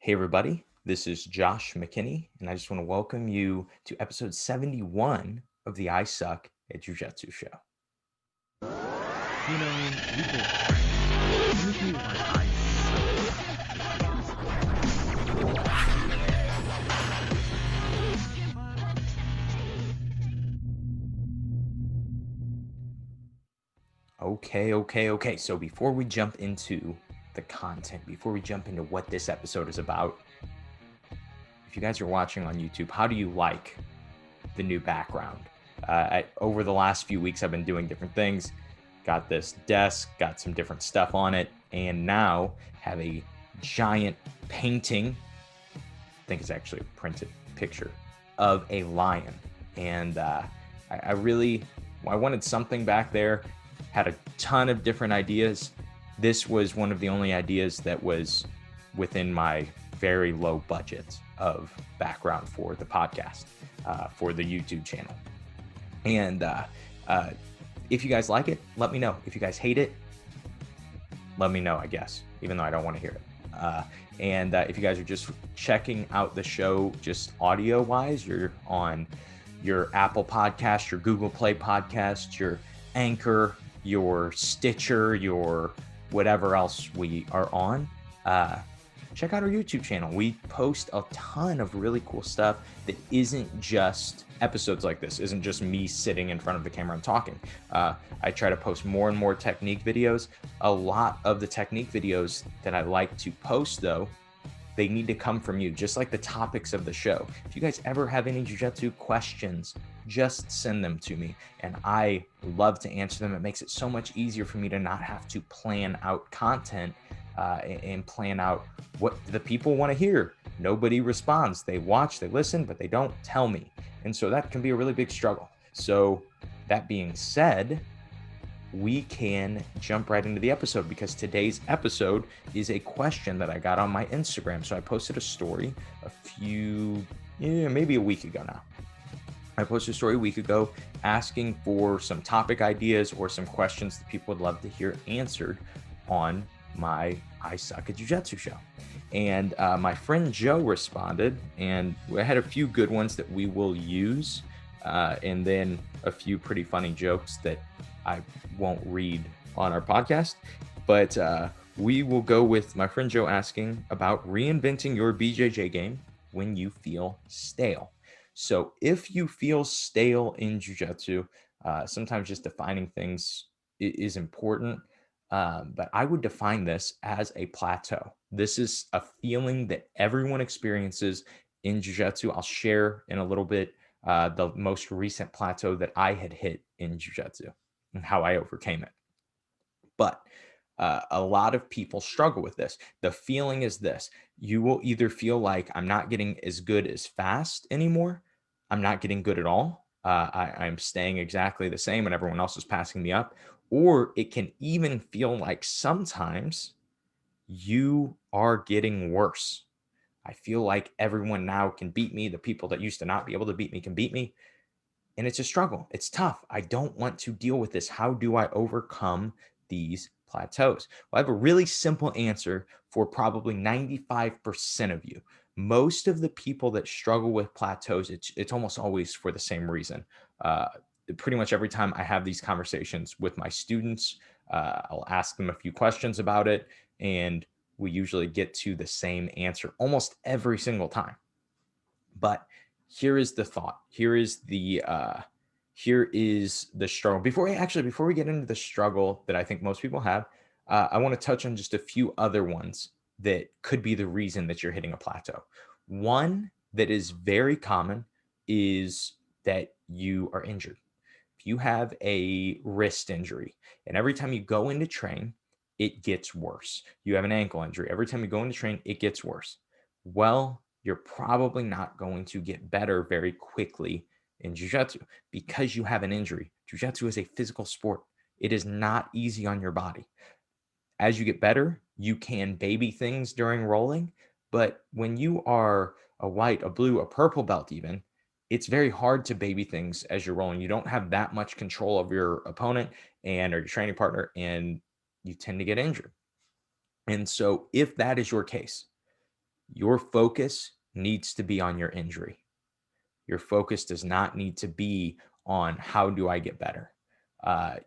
Hey, everybody, this is Josh McKinney, and I just want to welcome you to episode 71 of the I Suck at Jiu-Jitsu show. We've been friends. Let me tell you why Okay. So before we jump into the content, before we jump into what this episode is about, if you guys are watching on YouTube, how do you like the new background? Over the last few weeks, I've been doing different things. Got this desk, got some different stuff on it, and now have a giant painting. I think it's actually a printed picture of a lion. And I wanted something back there, had a ton of different ideas. This was one of the only ideas that was within my very low budget of background for the podcast, for the YouTube channel. And if you guys like it, let me know. If you guys hate it, let me know, I guess, even though I don't want to hear it. And if you guys are just checking out the show just audio wise, you're on your Apple podcast, your Google Play podcast, your Anchor, your Stitcher, your whatever else we are on, check out our YouTube channel. We post a ton of really cool stuff that isn't just episodes like this, isn't just me sitting in front of the camera and talking. I try to post more and more technique videos. A lot of the technique videos that I like to post, though, they need to come from you, just like the topics of the show. If you guys ever have any jiu-jitsu questions, just send them to me, and I love to answer them. It makes it so much easier for me to not have to plan out content and plan out what the people want to hear. Nobody responds. They watch, they listen, but they don't tell me. And so that can be a really big struggle. So that being said, we can jump right into the episode, because today's episode is a question that I got on my Instagram. So I posted a story maybe a week ago now. I posted a story a week ago asking for some topic ideas or some questions that people would love to hear answered on my I Suck at Jiu-Jitsu show. And my friend Joe responded, and we had a few good ones that we will use, and then a few pretty funny jokes that I won't read on our podcast. But we will go with my friend Joe asking about reinventing your BJJ game when you feel stale. So if you feel stale in jiu-jitsu, sometimes just defining things is important. But I would define this as a plateau. This is a feeling that everyone experiences in jiu-jitsu. I'll share in a little bit the most recent plateau that I had hit in jiu-jitsu and how I overcame it. But a lot of people struggle with this. The feeling is this: you will either feel like I'm not getting as good as fast anymore, I'm not getting good at all, I'm staying exactly the same and everyone else is passing me up, or it can even feel like sometimes you are getting worse. I feel like everyone now can beat me. The people that used to not be able to beat me can beat me. And it's a struggle. It's tough. I don't want to deal with this. How do I overcome these plateaus? Well, I have a really simple answer for probably 95% of you. Most of the people that struggle with plateaus, it's almost always for the same reason. Uh, Pretty much every time I have these conversations with my students, I'll ask them a few questions about it, and we usually get to the same answer almost every single time. But here is the thought. Here is the struggle. Before we get into the struggle that I think most people have, I want to touch on just a few other ones that could be the reason that you're hitting a plateau. One that is very common is that you are injured. If you have a wrist injury and every time you go into train, it gets worse. You have an ankle injury. Every time you go into train, it gets worse. Well, you're probably not going to get better very quickly in jiu-jitsu because you have an injury. Jiu-jitsu is a physical sport. It is not easy on your body. As you get better, you can baby things during rolling, but when you are a white, a blue, a purple belt even, it's very hard to baby things as you're rolling. You don't have that much control of your opponent or your training partner, and you tend to get injured. And so if that is your case, Your focus needs to be on your injury. Your focus does not need to be on how do I get better.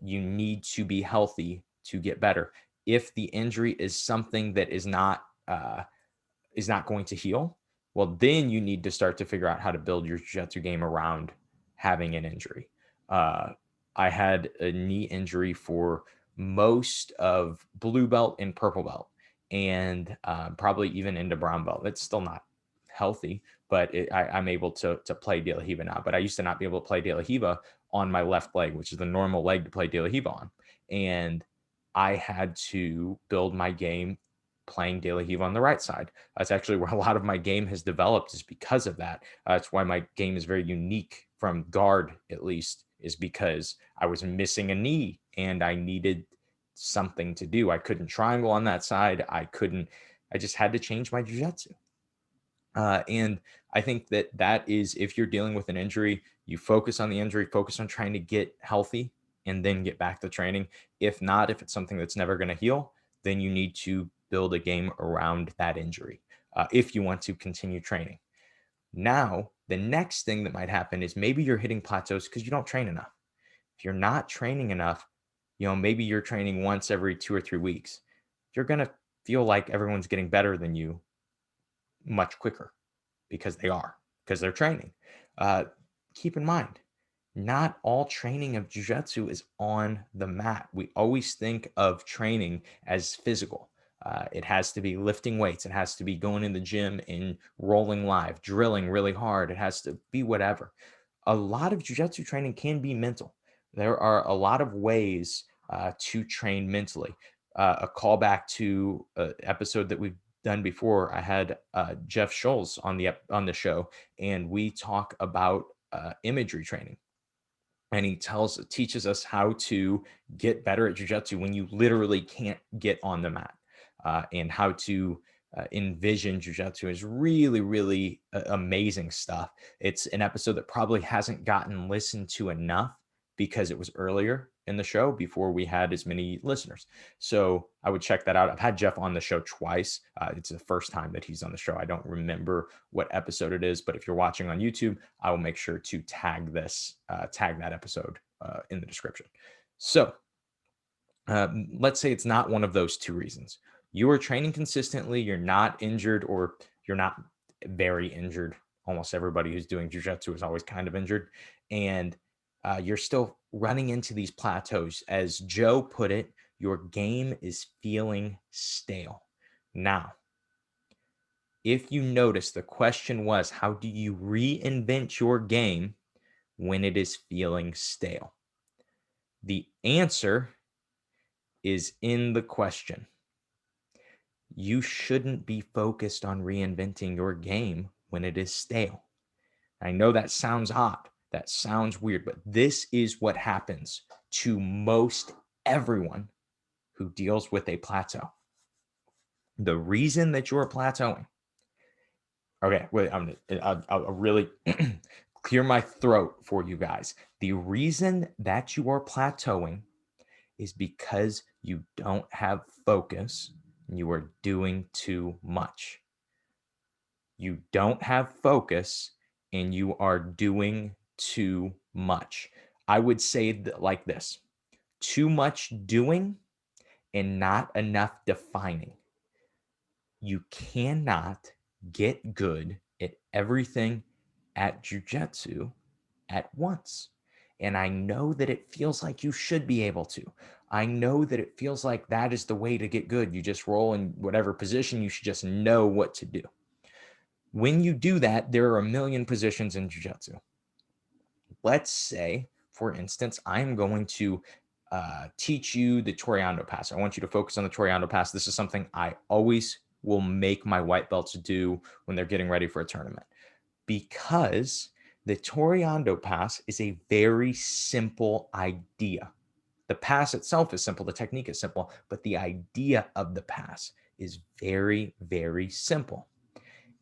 You need to be healthy to get better. If the injury is something that is not going to heal, well, then you need to start to figure out how to build your jiu-jitsu game around having an injury. Uh, I had a knee injury for most of blue belt and purple belt, and probably even into brown belt. It's still not healthy, but I'm able to play De La Hiva now. But I used to not be able to play De La Hiva on my left leg, which is the normal leg to play De La Hiva on. And I had to build my game playing De La Hiva on the right side. That's actually where a lot of my game has developed, is because of that. That's why my game is very unique from guard, at least, is because I was missing a knee and I needed something to do. I couldn't triangle on that side. I just had to change my jiu-jitsu. And I think that is, if you're dealing with an injury, you focus on the injury, focus on trying to get healthy, and then get back to training. If not, if it's something that's never going to heal, then you need to build a game around that injury if you want to continue training. Now, the next thing that might happen is maybe you're hitting plateaus because you don't train enough. If you're not training enough, maybe you're training once every 2 or 3 weeks. You're going to feel like everyone's getting better than you much quicker, because because they're training. Uh, Keep in mind, not all training of jiu-jitsu is on the mat. We always think of training as physical. It has to be lifting weights. It has to be going in the gym and rolling live, drilling really hard. It has to be whatever. A lot of jiu-jitsu training can be mental. There are a lot of ways to train mentally. A callback to an episode that we've done before. I had Jeff Scholes on the show, and we talk about imagery training. And he teaches us how to get better at jiu-jitsu when you literally can't get on the mat, and how to envision jiu-jitsu is really, really amazing stuff. It's an episode that probably hasn't gotten listened to enough because it was earlier in the show before we had as many listeners. So I would check that out. I've had Jeff on the show twice. It's the first time that he's on the show. I don't remember what episode it is, but if you're watching on YouTube, I will make sure to tag that episode in the description. So let's say it's not one of those two reasons. You are training consistently, you're not injured, or you're not very injured. Almost everybody who's doing jiu-jitsu is always kind of injured. And you're still running into these plateaus. As Joe put it, your game is feeling stale. Now, if you notice, the question was, how do you reinvent your game when it is feeling stale? The answer is in the question. You shouldn't be focused on reinventing your game when it is stale. I know that sounds odd. That sounds weird, but this is what happens to most everyone who deals with a plateau. The reason that you're plateauing. Okay, wait, I'll really clear my throat for you guys. The reason that you are plateauing is because you don't have focus and you are doing too much. You don't have focus and you are doing too much. I would say that like this: too much doing and not enough defining. You cannot get good at everything at jiu-jitsu at once. And I know that it feels like you should be able to. I know that it feels like that is the way to get good. You just roll in whatever position, you should just know what to do. When you do that, there are a million positions in jiu-jitsu. Let's say, for instance, I'm going to teach you the Toriando pass. I want you to focus on the Toriando pass. This is something I always will make my white belts do when they're getting ready for a tournament, because the Toriando pass is a very simple idea. The pass itself is simple, the technique is simple, but the idea of the pass is very, very simple.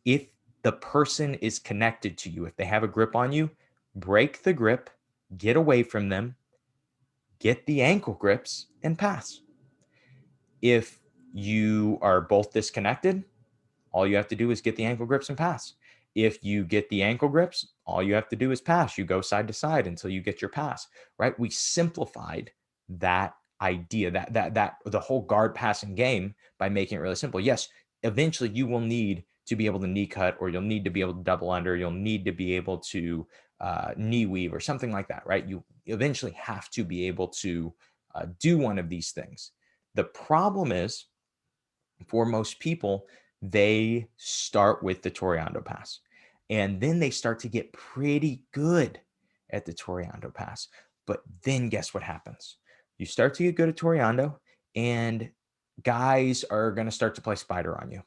If the person is connected to you, if they have a grip on you, break the grip, get away from them, get the ankle grips, and pass. If you are both disconnected, all you have to do is get the ankle grips and pass. If you get the ankle grips, all you have to do is pass. You go side to side until you get your pass, right? We simplified that idea, that the whole guard passing game by making it really simple. Yes, eventually you will need to be able to knee cut, or you'll need to be able to double under, you'll need to be able to knee weave or something like that, right? You eventually have to be able to do one of these things. The problem is, for most people, they start with the Toriando pass, and then they start to get pretty good at the Toriando pass. But then guess what happens? You start to get good at Toriando, and guys are going to start to play spider on you.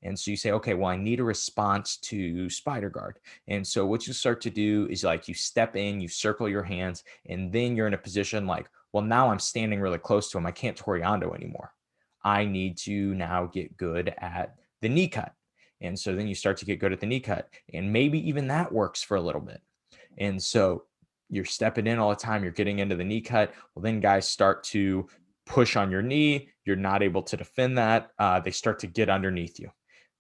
And so you say, okay, well, I need a response to spider guard. And so what you start to do is, like, you step in, you circle your hands, and then you're in a position like, well, now I'm standing really close to him. I can't Toriando anymore. I need to now get good at the knee cut. And so then you start to get good at the knee cut. And maybe even that works for a little bit. And so you're stepping in all the time, you're getting into the knee cut. Well, then guys start to push on your knee. You're not able to defend that. They start to get underneath you.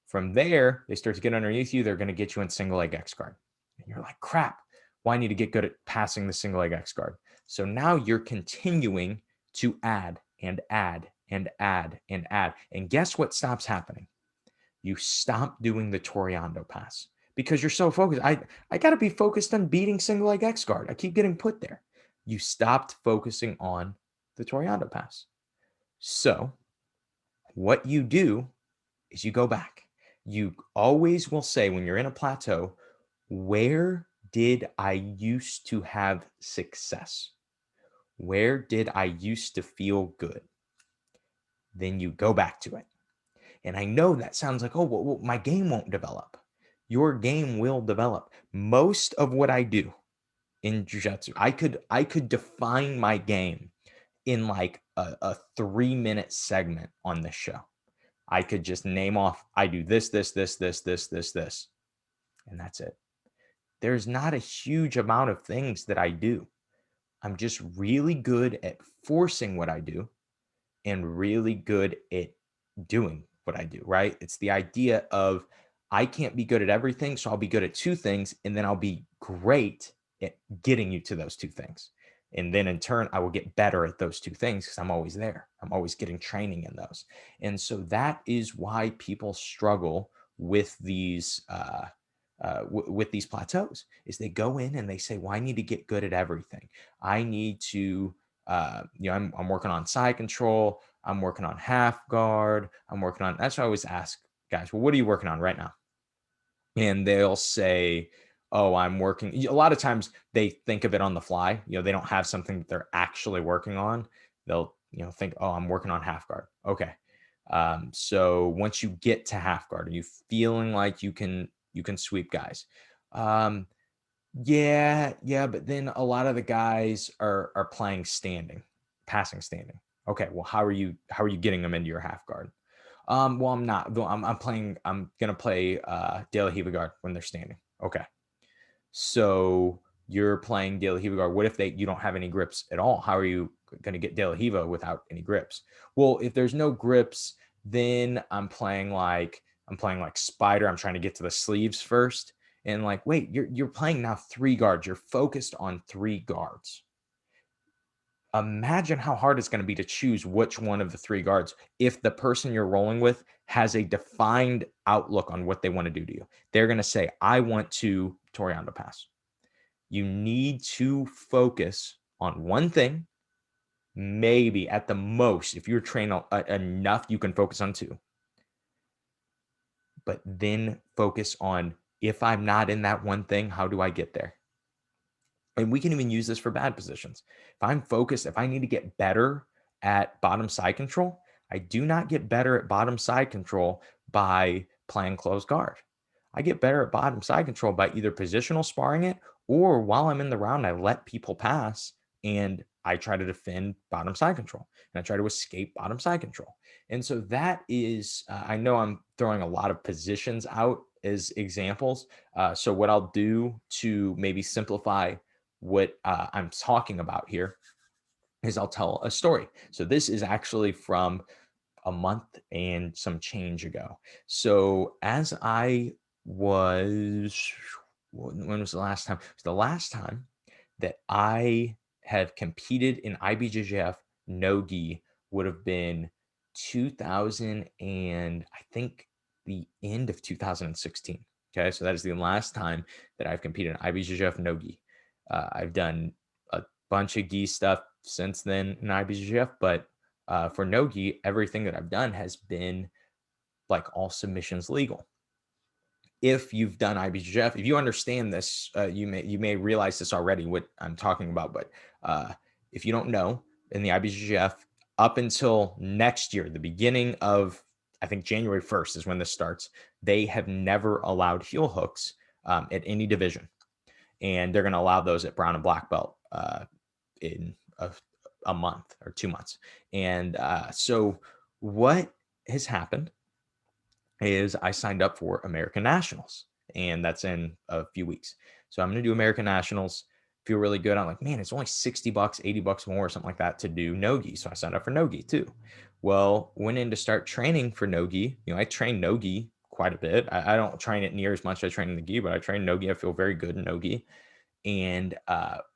From there, they start to get underneath you. They're going to get you in single leg X guard. And you're like, crap, well, I need to get good at passing the single leg X guard. So now you're continuing to add and add and add and add. And guess what stops happening? You stop doing the Toriando pass because you're so focused. I got to be focused on beating single leg X guard. I keep getting put there. You stopped focusing on the Toriando pass. So what you do is you go back. You always will say, when you're in a plateau, where did I used to have success? Where did I used to feel good? Then you go back to it. And I know that sounds like, oh, well, my game won't develop. Your game will develop. Most of what I do in jiu-jitsu, I could define my game in like a 3-minute segment on this show. I could just name off, I do this, this, this, this, this, this, this, and that's it. There's not a huge amount of things that I do. I'm just really good at forcing what I do and really good at doing what I do, right? It's the idea of, I can't be good at everything, so I'll be good at 2 things, and then I'll be great at getting you to those 2 things. And then in turn, I will get better at those 2 things because I'm always there. I'm always getting training in those. And so that is why people struggle with these with these plateaus, is they go in and they say, well, I need to get good at everything. I need to, I'm working on side control. I'm working on half guard. I'm working on, that's what I always ask guys, well, what are you working on right now? And they'll say, oh, I'm working. A lot of times they think of it on the fly. They don't have something that they're actually working on. They'll, think, oh, I'm working on half guard. Okay. So once you get to half guard, are you feeling like you can sweep guys? Um, yeah, but then a lot of the guys are playing standing, passing standing. Okay, well, how are you getting them into your half guard? Well, I'm not. I'm gonna play De La Riva guard when they're standing. Okay, so you're playing De La Riva guard. What if you don't have any grips at all? How are you gonna get De La Riva without any grips? Well, if there's no grips, then I'm playing like spider. I'm trying to get to the sleeves first. And like, wait, you're playing now 3 guards. You're focused on 3 guards. Imagine how hard it's going to be to choose which one of the 3 guards if the person you're rolling with has a defined outlook on what they want to do to you. They're going to say, I want to Toriando pass. You need to focus on one thing. Maybe at the most, if you're trained enough, you can focus on 2. But then focus on, if I'm not in that one thing, how do I get there? And we can even use this for bad positions. If I'm focused, if I need to get better at bottom side control, I do not get better at bottom side control by playing close guard. I get better at bottom side control by either positional sparring it, or while I'm in the round, I let people pass and I try to defend bottom side control and I try to escape bottom side control. And so that is, I know I'm throwing a lot of positions out as examples. So what I'll do to maybe simplify what I'm talking about here is I'll tell a story. So this is actually from a month and some change ago. So as I was, when was the last time? It was the last time that I have competed in IBJJF no gi would have been 2000 and I think the end of 2016. Okay, so that is the last time that I've competed in IBJJF no gi. I've done a bunch of gi stuff since then in IBJJF, but for no gi, everything that I've done has been like all submissions legal. If you've done IBJJF, if you understand this, you may realize this already what I'm talking about. But if you don't know, in the IBJJF, up until next year, the beginning of I think January 1st is when this starts. They have never allowed heel hooks at any division, and they're going to allow those at brown and black belt in a month or 2 months. And so what has happened is I signed up for American Nationals, and that's in a few weeks. So I'm going to do American Nationals. Feel really good. I'm like, man, it's only $60, $80 more, or something like that to do nogi. So I signed up for nogi too. Well, went in to start training for nogi. I train nogi quite a bit. I don't train it near as much as I train in the gi, but I train nogi. I feel very good in nogi. And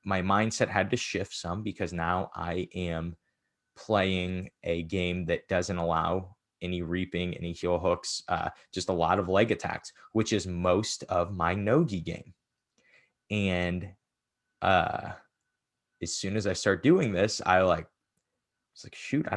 my mindset had to shift some because now I am playing a game that doesn't allow any reaping, any heel hooks, just a lot of leg attacks, which is most of my nogi game. And uh, as soon as I start doing this, it's like, shoot, I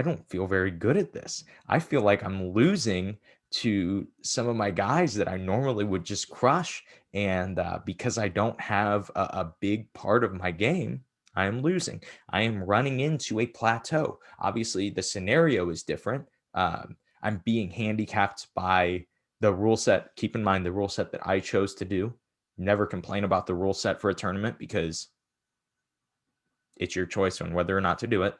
don't feel very good at this. I feel like I'm losing to some of my guys that I normally would just crush. And because I don't have a big part of my game, I am losing. I am running into a plateau. Obviously, the scenario is different. I'm being handicapped by the rule set. Keep in mind the rule set that I chose to do. Never complain about the rule set for a tournament because it's your choice on whether or not to do it,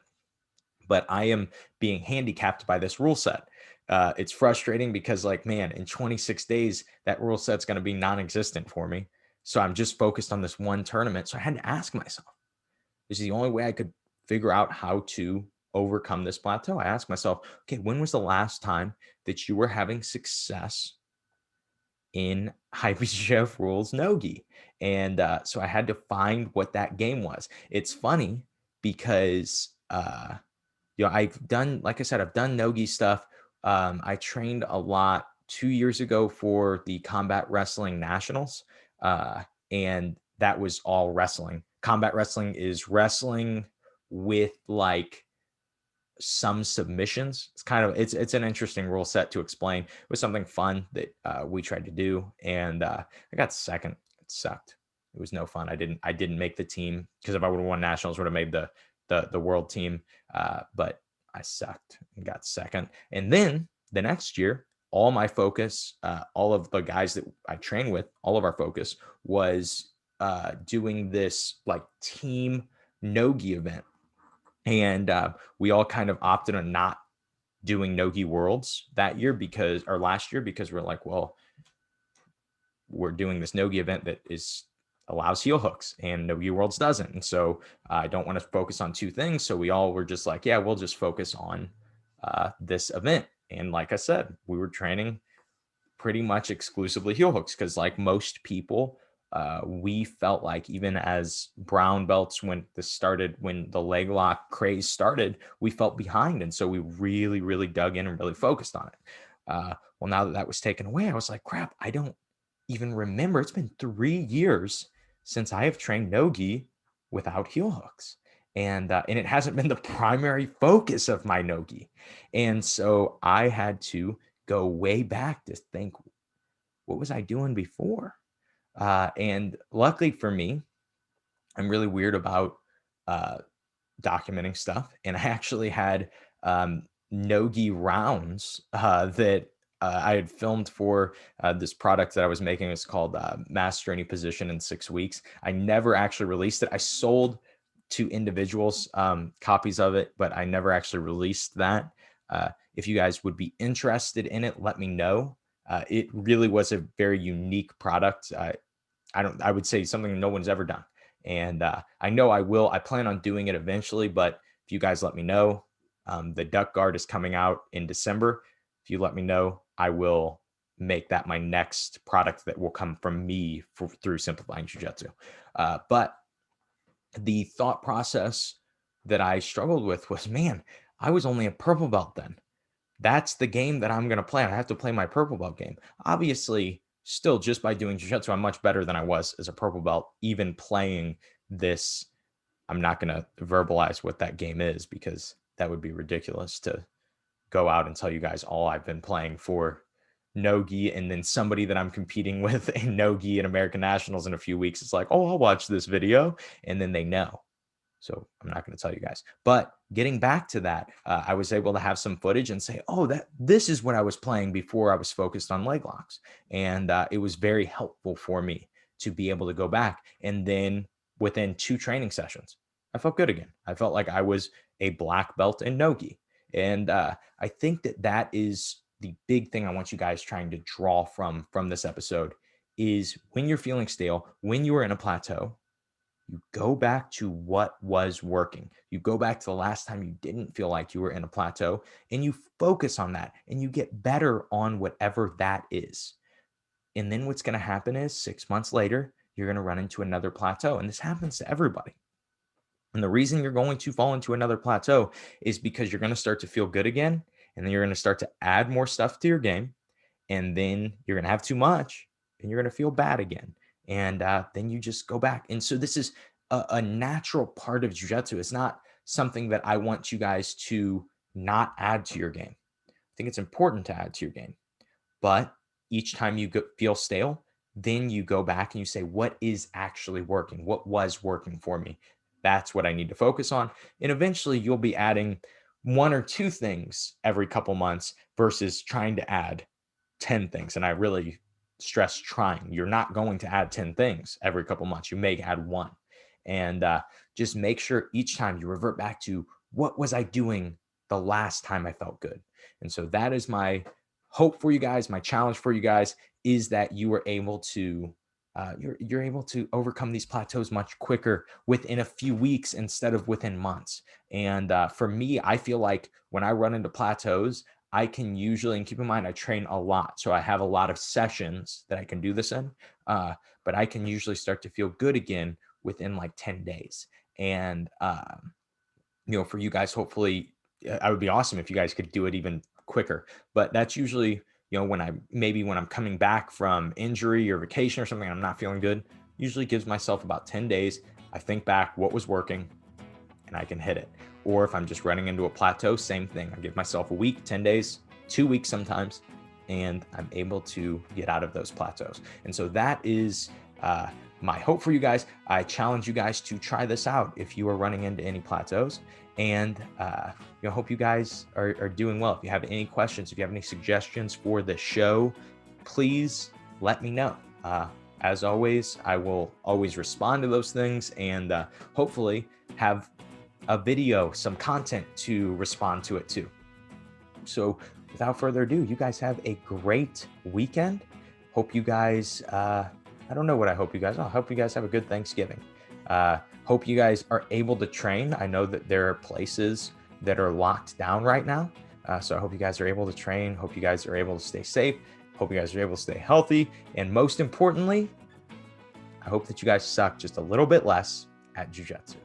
but I am being handicapped by this rule set. It's frustrating because, like, man, in 26 days, that rule set's going to be non-existent for me. So I'm just focused on this one tournament. So I had to ask myself, this is the only way I could figure out how to overcome this plateau. I asked myself, okay, when was the last time that you were having success in IBJJF rules nogi? And so I had to find what that game was. It's funny because I've done, like I said, I've done nogi stuff. I trained a lot 2 years ago for the combat wrestling nationals, uh, and that was all wrestling. Combat wrestling is wrestling with like some submissions. It's an interesting rule set to explain. It was something fun that we tried to do, and I got second. It sucked. It was no fun. I didn't make the team because if I would have won nationals, would have made the world team. But I sucked and got second. And then the next year, all my focus, all of the guys that I train with, all of our focus was doing this like team nogi event, and we all kind of opted on not doing Nogi Worlds that year or last year, because we're like, well, we're doing this Nogi event that allows heel hooks and Nogi Worlds doesn't. And so I don't want to focus on two things. So we all were just like, yeah, we'll just focus on this event. And like I said, we were training pretty much exclusively heel hooks because, like most people, we felt like even as brown belts, when the leg lock craze started, we felt behind, and so we really, really dug in and really focused on it. Well, now that was taken away, I was like, crap, I don't even remember. It's been 3 years since I have trained nogi without heel hooks, and it hasn't been the primary focus of my nogi, and so I had to go way back to think, what was I doing before? And luckily for me, I'm really weird about uh, documenting stuff. And I actually had Nogi rounds that I had filmed for this product that I was making. It's called Master Any Position in 6 weeks. I never actually released it. I sold to individuals copies of it, but I never actually released that. If you guys would be interested in it, let me know. It really was a very unique product. I would say something no one's ever done. And I know I will. I plan on doing it eventually, but if you guys let me know, The duck guard is coming out in December. If you let me know, I will make that my next product that will come from me through Simplifying Jiu-Jitsu. But the thought process that I struggled with was, man, I was only a purple belt then. That's the game that I'm going to play. I have to play my purple belt game. Obviously, still just by doing jiu-jitsu, I'm much better than I was as a purple belt, even playing this. I'm not going to verbalize what that game is because that would be ridiculous to go out and tell you guys all I've been playing for no gi, and then somebody that I'm competing with in no gi and American Nationals in a few weeks. It's like, oh, I'll watch this video, and then they know. So I'm not going to tell you guys. But getting back to that, I was able to have some footage and say, oh, this is what I was playing before I was focused on leg locks. And it was very helpful for me to be able to go back. And then within 2 training sessions, I felt good again. I felt like I was a black belt in no-gi. And I think that is the big thing I want you guys trying to draw from this episode is when you're feeling stale, when you are in a plateau, you go back to what was working. You go back to the last time you didn't feel like you were in a plateau and you focus on that and you get better on whatever that is. And then what's going to happen is 6 months later, you're going to run into another plateau. And this happens to everybody. And the reason you're going to fall into another plateau is because you're going to start to feel good again. And then you're going to start to add more stuff to your game. And then you're going to have too much and you're going to feel bad again. And then you just go back. And so this is a natural part of jiu-jitsu. It's not something that I want you guys to not add to your game. I think it's important to add to your game. But each time you feel stale, then you go back and you say, what is actually working? What was working for me? That's what I need to focus on. And eventually you'll be adding 1 or 2 things every couple months versus trying to add 10 things. And I really stress trying. You're not going to add 10 things every couple months. You may add 1. And just make sure each time you revert back to what was I doing the last time I felt good. And so that is my hope for you guys. My challenge for you guys is that you are able to you're able to overcome these plateaus much quicker within a few weeks instead of within months. And for me, I feel like when I run into plateaus, I can usually, and keep in mind, I train a lot. So I have a lot of sessions that I can do this in, but I can usually start to feel good again within like 10 days. And, for you guys, hopefully, I would be awesome if you guys could do it even quicker. But that's usually, when I'm coming back from injury or vacation or something, I'm not feeling good, usually gives myself about 10 days. I think back what was working and I can hit it. Or if I'm just running into a plateau, same thing. I give myself a week, 10 days, 2 weeks sometimes, and I'm able to get out of those plateaus. And so that is my hope for you guys. I challenge you guys to try this out if you are running into any plateaus. And hope you guys are doing well. If you have any questions, if you have any suggestions for the show, please let me know. As always, I will always respond to those things and hopefully have a video, some content to respond to it too. So without further ado, you guys have a great weekend. Hope you guys, I don't know what I hope you guys, I hope you guys have a good Thanksgiving. Hope you guys are able to train. I know that there are places that are locked down right now. So I hope you guys are able to train. Hope you guys are able to stay safe. Hope you guys are able to stay healthy. And most importantly, I hope that you guys suck just a little bit less at jiu-jitsu.